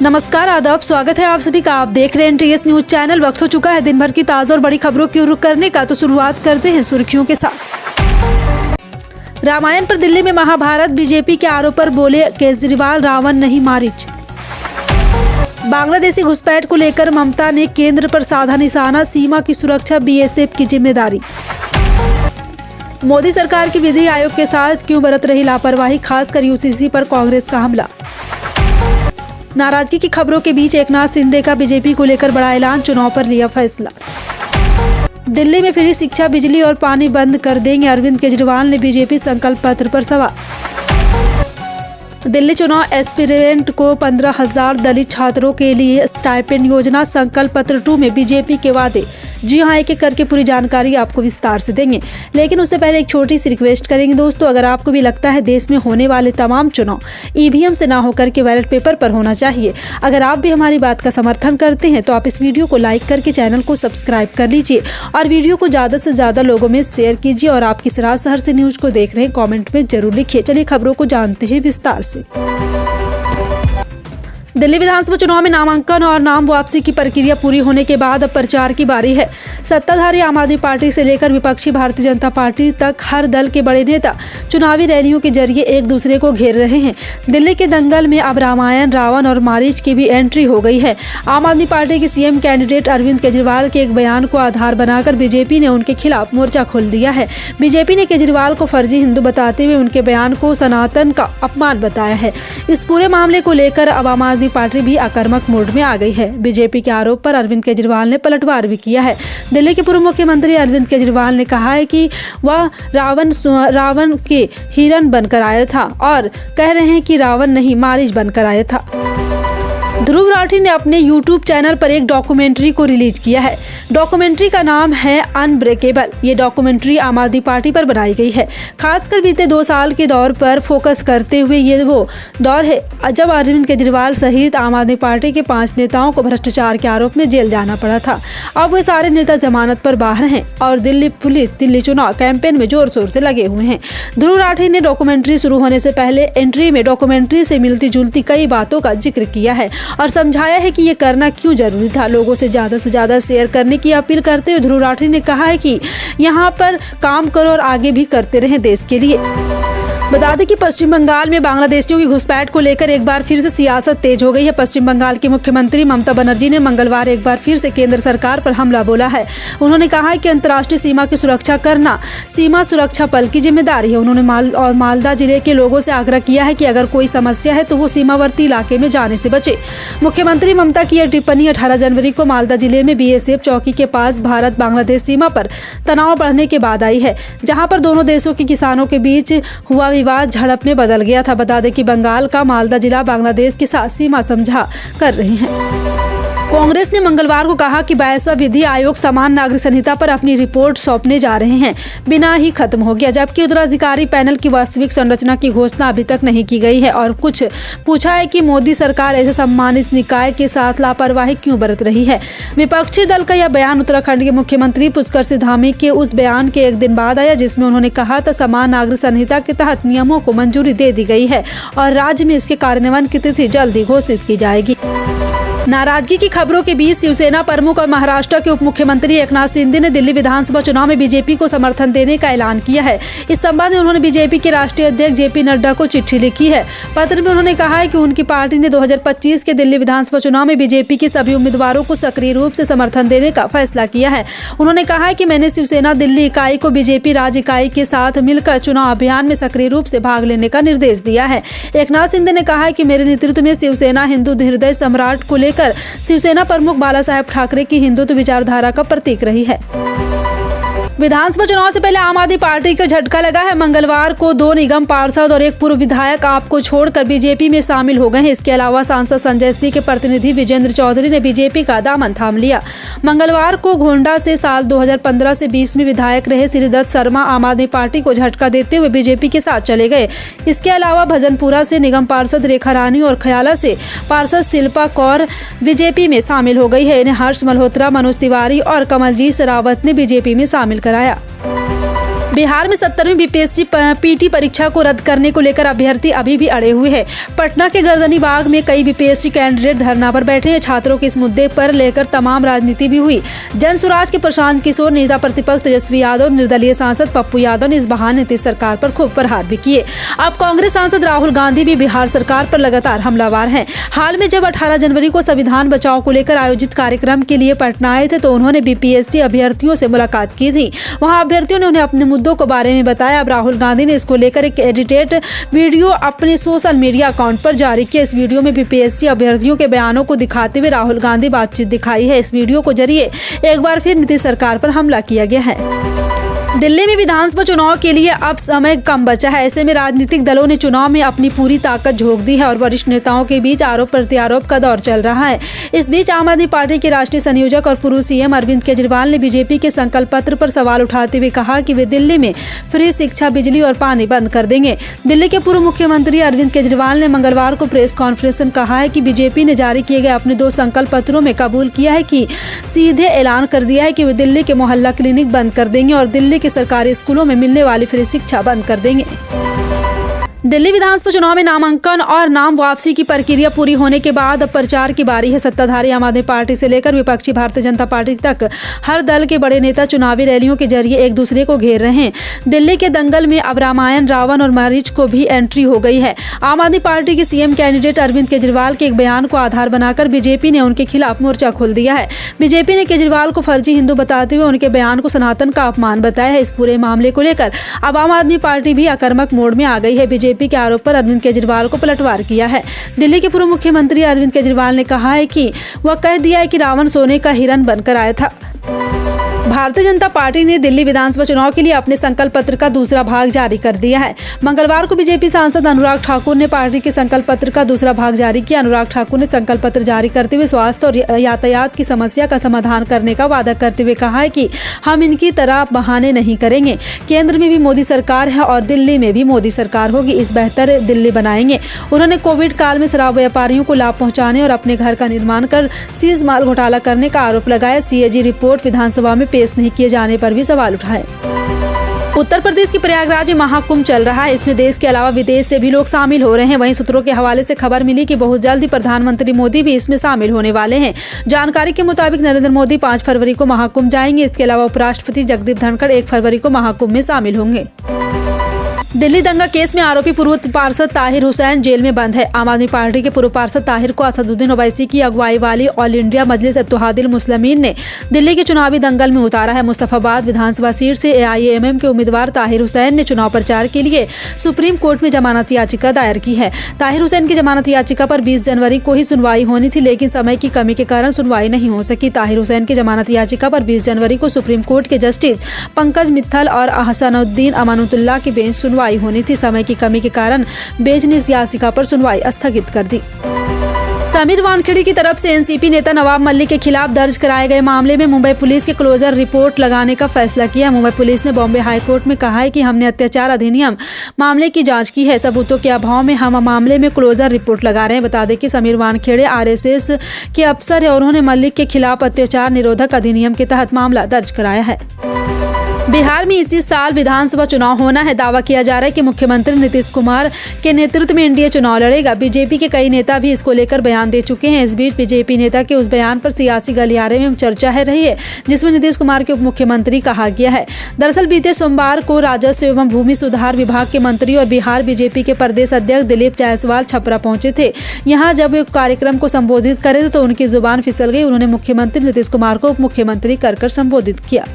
नमस्कार, आदाब, स्वागत है आप सभी का। आप देख रहे हैं NTS न्यूज चैनल। वक्त हो चुका है दिन भर की ताज़ा और बड़ी खबरों की रुख करने का, तो शुरुआत करते हैं सुर्खियों के साथ। रामायण पर दिल्ली में महाभारत, बीजेपी के आरोप पर बोले केजरीवाल, रावण नहीं मारीच। बांग्लादेशी घुसपैठ को लेकर ममता ने केंद्र पर साधा निशाना, सीमा की सुरक्षा BSF की जिम्मेदारी। मोदी सरकार की विधि आयोग के साथ क्यों बरत रही लापरवाही, खासकर UCC पर कांग्रेस का हमला। नाराजगी की खबरों के बीच एकनाथ शिंदे का बीजेपी को लेकर बड़ा ऐलान, चुनाव पर लिया फैसला। दिल्ली में फ्री शिक्षा, बिजली और पानी बंद कर देंगे, अरविंद केजरीवाल ने बीजेपी संकल्प पत्र पर सवाल। दिल्ली चुनाव एस्पिरेंट को 15,000 दलित छात्रों के लिए स्टाइपेंड योजना, संकल्प पत्र 2 में बीजेपी के वादे। जी हाँ, एक एक करके पूरी जानकारी आपको विस्तार से देंगे, लेकिन उससे पहले एक छोटी सी रिक्वेस्ट करेंगे दोस्तों। अगर आपको भी लगता है देश में होने वाले तमाम चुनाव EVM से ना होकर के बैलेट पेपर पर होना चाहिए, अगर आप भी हमारी बात का समर्थन करते हैं तो आप इस वीडियो को लाइक करके चैनल को सब्सक्राइब कर लीजिए और वीडियो को ज़्यादा से ज़्यादा लोगों में शेयर कीजिए। और आप किस राज शहर से न्यूज़ को देख रहे हैं कॉमेंट में जरूर लिखिए। चलिए खबरों को जानते हैं विस्तार से। दिल्ली विधानसभा चुनाव में नामांकन और नाम वापसी की प्रक्रिया पूरी होने के बाद अब प्रचार की बारी है। सत्ताधारी आम आदमी पार्टी से लेकर विपक्षी भारतीय जनता पार्टी तक हर दल के बड़े नेता चुनावी रैलियों के जरिए एक दूसरे को घेर रहे हैं। दिल्ली के दंगल में अब रामायण, रावण और मारीच की भी एंट्री हो गई है। आम आदमी पार्टी के CM कैंडिडेट अरविंद केजरीवाल के एक बयान को आधार बनाकर बीजेपी ने उनके खिलाफ मोर्चा खोल दिया है। बीजेपी ने केजरीवाल को फर्जी हिंदू बताते हुए उनके बयान को सनातन का अपमान बताया है। इस पूरे मामले को लेकर अब आम आदमी पार्टी भी आक्रामक मोड में आ गई है। बीजेपी के आरोप पर अरविंद केजरीवाल ने पलटवार भी किया है। दिल्ली के पूर्व मुख्यमंत्री अरविंद केजरीवाल ने कहा है कि वह रावण के हिरण बनकर आया था और कह रहे हैं कि रावण नहीं मारीच बनकर आया था। ध्रुव राठी ने अपने YouTube चैनल पर एक डॉक्यूमेंट्री को रिलीज किया है। डॉक्यूमेंट्री का नाम है अनब्रेकेबल। ये डॉक्यूमेंट्री आम आदमी पार्टी पर बनाई गई है, खासकर बीते 2 साल के दौर पर फोकस करते हुए। ये वो दौर है जब अरविंद केजरीवाल सहित आम आदमी पार्टी के 5 नेताओं को भ्रष्टाचार के आरोप में जेल जाना पड़ा था। अब वे सारे नेता जमानत पर बाहर हैं और दिल्ली पुलिस दिल्ली चुनाव कैंपेन में जोर शोर से लगे हुए हैं। ध्रुव राठी ने डॉक्यूमेंट्री शुरू होने से पहले एंट्री में डॉक्यूमेंट्री से मिलती जुलती कई बातों का जिक्र किया है और समझाया है कि ये करना क्यों जरूरी था। लोगों से ज्यादा शेयर करने की अपील करते हुए ध्रुव राठी ने कहा है कि यहाँ पर काम करो और आगे भी करते रहें देश के लिए। बता दें कि पश्चिम बंगाल में बांग्लादेशियों की घुसपैठ को लेकर एक बार फिर से सियासत तेज हो गई है। पश्चिम बंगाल की मुख्यमंत्री ममता बनर्जी ने मंगलवार एक बार फिर से केंद्र सरकार पर हमला बोला है। उन्होंने कहा है कि अंतर्राष्ट्रीय सीमा की सुरक्षा करना सीमा सुरक्षा बल की जिम्मेदारी है। उन्होंने मालदा जिले के लोगों से आग्रह किया है कि अगर कोई समस्या है तो वो सीमावर्ती इलाके में जाने से बचे। मुख्यमंत्री ममता की यह टिप्पणी 18 जनवरी को मालदा जिले में BSF चौकी के पास भारत बांग्लादेश सीमा पर तनाव बढ़ने के बाद आई है, जहाँ पर दोनों देशों के किसानों के बीच हुआ विवाद झड़प में बदल गया था। बता दें कि बंगाल का मालदा जिला बांग्लादेश के साथ सीमा समझा कर रहे हैं। कांग्रेस ने मंगलवार को कहा कि 22वां विधि आयोग समान नागरिक संहिता पर अपनी रिपोर्ट सौंपने जा रहे हैं, बिना ही खत्म हो गया। जबकि उत्तराधिकारी पैनल की वास्तविक संरचना की घोषणा अभी तक नहीं की गई है और कुछ पूछा है कि मोदी सरकार ऐसे सम्मानित निकाय के साथ लापरवाही क्यों बरत रही है। विपक्षी दल का यह बयान उत्तराखंड के मुख्यमंत्री पुष्कर सिंह धामी के उस बयान के एक दिन बाद आया जिसमें उन्होंने कहा था समान नागरिक संहिता के तहत नियमों को मंजूरी दे दी गई है और राज्य में इसके कार्यान्वयन की तिथि जल्द ही घोषित की जाएगी। नाराजगी की खबरों के बीच शिवसेना प्रमुख और महाराष्ट्र के उप मुख्यमंत्री एकनाथ शिंदे ने दिल्ली विधानसभा चुनाव में बीजेपी को समर्थन देने का ऐलान किया है। इस संबंध में उन्होंने बीजेपी के राष्ट्रीय अध्यक्ष JP नड्डा को चिट्ठी लिखी है। पत्र में उन्होंने कहा है कि उनकी पार्टी ने 2025 के दिल्ली विधानसभा चुनाव में बीजेपी के सभी उम्मीदवारों को सक्रिय रूप से समर्थन देने का फैसला किया है। उन्होंने कहा है कि मैंने शिवसेना दिल्ली इकाई को BJP राज्य इकाई के साथ मिलकर चुनाव अभियान में सक्रिय रूप से भाग लेने का निर्देश दिया है। एकनाथ शिंदे ने कहा है कि मेरे नेतृत्व में शिवसेना हिंदू हृदय सम्राट को लेकर शिवसेना प्रमुख बाला साहेब ठाकरे की हिंदुत्व विचारधारा का प्रतीक रही है। विधानसभा चुनाव से पहले आम आदमी पार्टी का झटका लगा है। मंगलवार को 2 निगम पार्षद और एक पूर्व विधायक आपको छोड़कर बीजेपी में शामिल हो गए हैं। इसके अलावा सांसद संजय सिंह के प्रतिनिधि विजेंद्र चौधरी ने बीजेपी का दामन थाम लिया। मंगलवार को गोंडा से साल 2015 से 20 में विधायक रहे श्रीदत्त शर्मा आम आदमी पार्टी को झटका देते हुए बीजेपी के साथ चले गए। इसके अलावा भजनपुरा से निगम पार्षद रेखा रानी और खयाला से पार्षद शिल्पा कौर बीजेपी में शामिल हो गई है। इन्हें हर्ष मल्होत्रा, मनोज तिवारी और कमलजीत शेरावत ने बीजेपी में शामिल कराया। बिहार में 70वीं बीपीएससी पीटी परीक्षा को रद्द करने को लेकर अभ्यर्थी अभी भी अड़े हुए हैं। पटना के गर्दनी बाग में कई बीपीएससी कैंडिडेट धरना पर बैठे हैं। छात्रों के इस मुद्दे पर लेकर तमाम राजनीति भी हुई। जन स्वराज के प्रशांत किशोर, नेता प्रतिपक्ष तेजस्वी यादव, निर्दलीय सांसद पप्पू यादव ने इस बहाने नीतीश सरकार पर खूब प्रहार भी किए। अब कांग्रेस सांसद राहुल गांधी भी बिहार सरकार पर लगातार हमलावर हैं। हाल में जब 18 जनवरी को संविधान बचाओ को लेकर आयोजित कार्यक्रम के लिए पटना आए थे तो उन्होंने बीपीएससी अभ्यर्थियों से मुलाकात की थी। वहां अभ्यर्थियों ने उन्हें अपने मुद्दों के बारे में बताया। अब राहुल गांधी ने इसको लेकर एक एडिटेड वीडियो अपने सोशल मीडिया अकाउंट पर जारी किया। इस वीडियो में बीपीएससी अभ्यर्थियों के बयानों को दिखाते हुए राहुल गांधी बातचीत दिखाई है। इस वीडियो को जरिए एक बार फिर नीतीश सरकार पर हमला किया गया है। दिल्ली में विधानसभा चुनाव के लिए अब समय कम बचा है। ऐसे में राजनीतिक दलों ने चुनाव में अपनी पूरी ताकत झोंक दी है और वरिष्ठ नेताओं के बीच आरोप प्रत्यारोप का दौर चल रहा है। इस बीच आम आदमी पार्टी के राष्ट्रीय संयोजक और पूर्व सीएम अरविंद केजरीवाल ने बीजेपी के संकल्प पत्र पर सवाल उठाते हुए कहा कि वे दिल्ली में फ्री शिक्षा, बिजली और पानी बंद कर देंगे। दिल्ली के पूर्व मुख्यमंत्री अरविंद केजरीवाल ने मंगलवार को प्रेस कॉन्फ्रेंस में कहा है कि बीजेपी ने जारी किए गए अपने 2 संकल्प पत्रों में कबूल किया है कि सीधे ऐलान कर दिया है कि वे दिल्ली के मोहल्ला क्लिनिक बंद कर देंगे और दिल्ली के सरकारी स्कूलों में मिलने वाली फ्री शिक्षा बंद कर देंगे। दिल्ली विधानसभा चुनाव में नामांकन और नाम वापसी की प्रक्रिया पूरी होने के बाद अब प्रचार की बारी है। सत्ताधारी आम आदमी पार्टी से लेकर विपक्षी भारतीय जनता पार्टी तक हर दल के बड़े नेता चुनावी रैलियों के जरिए एक दूसरे को घेर रहे हैं। दिल्ली के दंगल में अब रामायण, रावण और मरीच को भी एंट्री हो गई है। आम आदमी पार्टी के सीएम कैंडिडेट अरविंद केजरीवाल के एक बयान को आधार बनाकर बीजेपी ने उनके खिलाफ मोर्चा खोल दिया है। बीजेपी ने केजरीवाल को फर्जी हिंदू बताते हुए उनके बयान को सनातन का अपमान बताया है। इस पूरे मामले को लेकर अब आम आदमी पार्टी भी आक्रामक मोड में आ गई है। बीजेपी के आरोप पर अरविंद केजरीवाल को पलटवार किया है। दिल्ली के पूर्व मुख्यमंत्री अरविंद केजरीवाल ने कहा है कि वह कह दिया है कि रावण सोने का हिरण बनकर आया था। भारतीय जनता पार्टी ने दिल्ली विधानसभा चुनाव के लिए अपने संकल्प पत्र का दूसरा भाग जारी कर दिया है। मंगलवार को बीजेपी सांसद अनुराग ठाकुर ने पार्टी के संकल्प पत्र का दूसरा भाग जारी किया। अनुराग ठाकुर ने संकल्प पत्र जारी करते हुए स्वास्थ्य और यातायात की समस्या का समाधान करने का वादा करते हुए कहा है कि हम इनकी तरह बहाने नहीं करेंगे। केंद्र में भी मोदी सरकार है और दिल्ली में भी मोदी सरकार होगी। इस बेहतर दिल्ली बनाएंगे। उन्होंने कोविड काल में शराब व्यापारियों को लाभ पहुंचाने और अपने घर का निर्माण कर सीज माल घोटाला करने का आरोप लगाया। सीएजी रिपोर्ट विधानसभा में पेश नहीं किए जाने पर भी सवाल उठाए। उत्तर प्रदेश के प्रयागराज में महाकुंभ चल रहा है। इसमें देश के अलावा विदेश से भी लोग शामिल हो रहे हैं। वहीं सूत्रों के हवाले से खबर मिली कि बहुत जल्द ही प्रधानमंत्री मोदी भी इसमें शामिल होने वाले हैं। जानकारी के मुताबिक नरेंद्र मोदी 5 फरवरी को महाकुंभ जाएंगे। इसके अलावा उपराष्ट्रपति जगदीप धनखड़ 1 फरवरी को महाकुंभ में शामिल होंगे। दिल्ली दंगा केस में आरोपी पूर्व पार्षद ताहिर हुसैन जेल में बंद है। आम आदमी पार्टी के पूर्व पार्षद ताहिर को असदुद्दीन ओवैसी की अगुवाई वाली ऑल इंडिया मजलिस इत्तेहादुल मुस्लिमीन ने दिल्ली के चुनावी दंगल में उतारा है। मुस्तफाबाद विधानसभा सीट से एआईएमएम के उम्मीदवार ताहिर हुसैन ने चुनाव प्रचार के लिए सुप्रीम कोर्ट में जमानत याचिका दायर की है। ताहिर हुसैन की जमानत याचिका पर 20 जनवरी को ही सुनवाई होनी थी, लेकिन समय की कमी के कारण सुनवाई नहीं हो सकी। ताहिर हुसैन की जमानत याचिका पर 20 जनवरी को सुप्रीम कोर्ट के जस्टिस पंकज मित्तल और अहसनुद्दीन अमानुतुल्लाह की बेंच सुनवाई होनी थी। समय की कमी के कारण बेंच ने इस याचिका पर सुनवाई स्थगित कर दी। समीर वानखेड़े की तरफ से एनसीपी नेता नवाब मलिक के खिलाफ दर्ज कराए गए मामले में मुंबई पुलिस के क्लोजर रिपोर्ट लगाने का फैसला किया। मुंबई पुलिस ने बॉम्बे हाई कोर्ट में कहा है कि हमने अत्याचार अधिनियम मामले की जांच की है। सबूतों के अभाव में हम मामले में क्लोजर रिपोर्ट लगा रहे हैं। बता दें कि समीर वानखेड़े आरएसएस के अफसर है और उन्होंने मलिक के खिलाफ अत्याचार निरोधक अधिनियम के तहत मामला दर्ज कराया है। बिहार में इसी साल विधानसभा चुनाव होना है। दावा किया जा रहा है कि मुख्यमंत्री नीतीश कुमार के नेतृत्व में एनडीए चुनाव लड़ेगा। बीजेपी के कई नेता भी इसको लेकर बयान दे चुके हैं। इस बीच बीजेपी नेता के उस बयान पर सियासी गलियारे में चर्चा है रही है, जिसमें नीतीश कुमार के उप मुख्यमंत्री कहा गया है। दरअसल बीते सोमवार को राजस्व एवं भूमि सुधार विभाग के मंत्री और बिहार बीजेपी के प्रदेश अध्यक्ष दिलीप जायसवाल छपरा पहुंचे थे। यहाँ जब वे कार्यक्रम को संबोधित करे तो उनकी जुबान फिसल गई। उन्होंने मुख्यमंत्री नीतीश कुमार को उप मुख्यमंत्री कर संबोधित किया।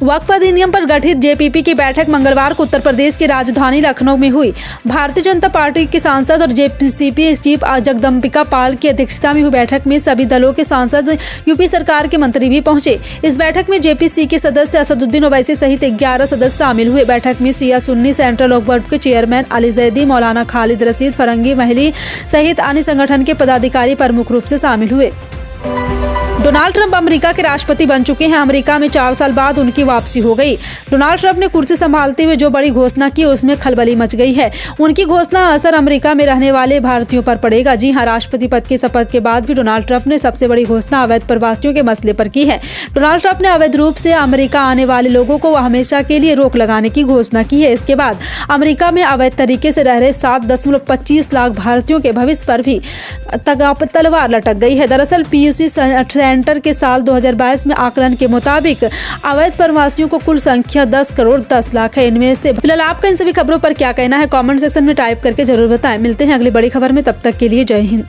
वक्फ अधिनियम पर गठित जेपीपी की बैठक मंगलवार को उत्तर प्रदेश की राजधानी लखनऊ में हुई। भारतीय जनता पार्टी के सांसद और जेपीसीपी चीफ जगदम्बिका पाल की अध्यक्षता में हुई बैठक में सभी दलों के सांसद, यूपी सरकार के मंत्री भी पहुंचे। इस बैठक में जेपीसी के सदस्य असदुद्दीन ओवैसी सहित 11 सदस्य शामिल हुए। बैठक में शिया सुन्नी सेंट्रल वक्फ बोर्ड के चेयरमैन अली जैदी, मौलाना खालिद रशीद, फरंगी महली सहित अन्य संगठन के पदाधिकारी प्रमुख रूप से शामिल हुए। डोनाल्ड ट्रंप अमेरिका के राष्ट्रपति बन चुके हैं। अमेरिका में 4 साल बाद उनकी वापसी हो गई। डोनाल्ड ट्रंप ने कुर्सी संभालते हुए जो बड़ी घोषणा की उसमें खलबली मच गई है। उनकी घोषणा असर अमेरिका में रहने वाले भारतीयों पर पड़ेगा। जी हां, राष्ट्रपति पद की शपथ के बाद भी डोनाल्ड ट्रंप ने सबसे बड़ी घोषणा अवैध प्रवासियों के मसले पर की है। डोनाल्ड ट्रंप ने अवैध रूप से अमेरिका आने वाले लोगों को हमेशा के लिए रोक लगाने की घोषणा की है। इसके बाद अमेरिका में अवैध तरीके से रह रहे 7.25 लाख भारतीयों के भविष्य पर भी तलवार लटक गई है। दरअसल पीयूसी सेंटर के साल 2022 में आकलन के मुताबिक अवैध प्रवासियों को कुल संख्या 10 करोड़ 10 लाख है। इनमें से फिलहाल आपका इन सभी खबरों पर क्या कहना है, कमेंट सेक्शन में टाइप करके जरूर बताएं। मिलते हैं अगली बड़ी खबर में, तब तक के लिए जय हिंद।